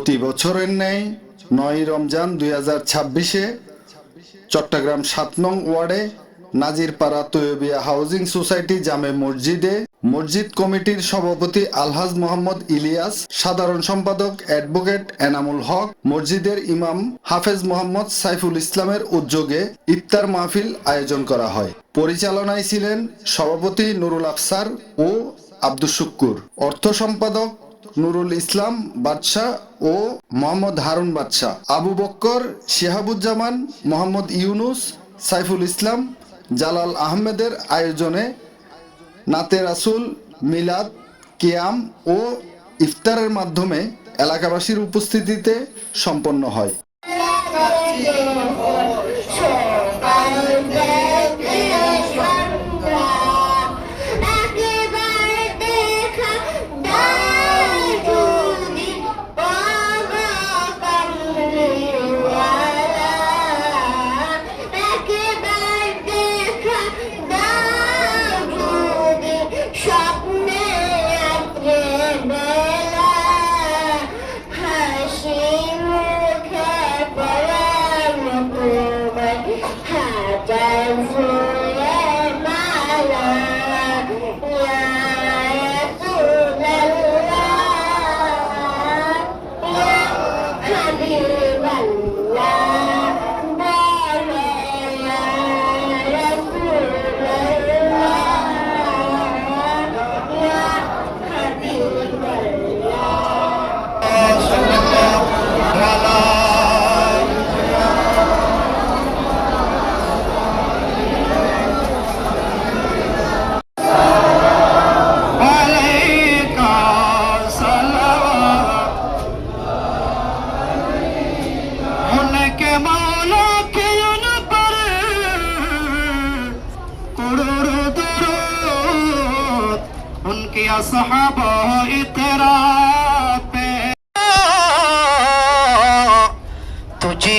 প্রতি বছরের ন্যায় ৯ রমজান ২০২৬-এ চট্টগ্রাম ৭ নং ওয়ার্ডে নাজিরপাড়া তৈয়বিয়া হাউজিং সোসাইটি জামে মসজিদে মসজিদ কমিটির সভাপতি আলহাজ মোহাম্মদ ইলিয়াস, সাধারণ সম্পাদক অ্যাডভোকেট এনামুল হক, মসজিদের ইমাম হাফেজ মোহাম্মদ সাইফুল ইসলামের উদ্যোগে ইফতার মাহফিল আয়োজন করা হয়। পরিচালনায় ছিলেন সভাপতি নুরুল আফসার ও আব্দুস শুক্কুর, অর্থ সম্পাদক নুরুল ইসলাম বাদশাহ ও মোহাম্মদ হারুন বাদশাহ, আবু বক্কর, শিহাবুজ্জামান, মোহাম্মদ ইউনুস, সাইফুল ইসলাম, জালাল আহমেদের আয়োজনে নাতে রাসূল, মিলাদ, কিয়াম ও ইফতারের মাধ্যমে এলাকাবাসীর উপস্থিতিতে সম্পন্ন হয়। उनके असहाबा इकरा पे तुझी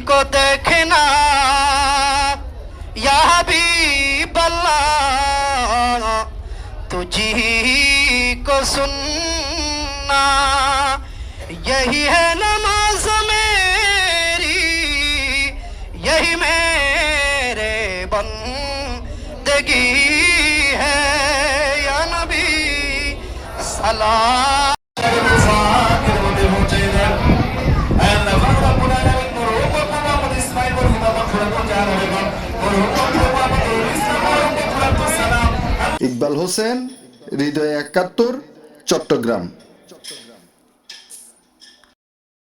को देखना या हबीब अल्लाह, तुझी को सुनना, यही है नमाज मेरी, यही मेरे बंदगी है। या नबी सलाम ইকবাল হোসেন, হৃদয় ৭১, চট্টগ্রাম।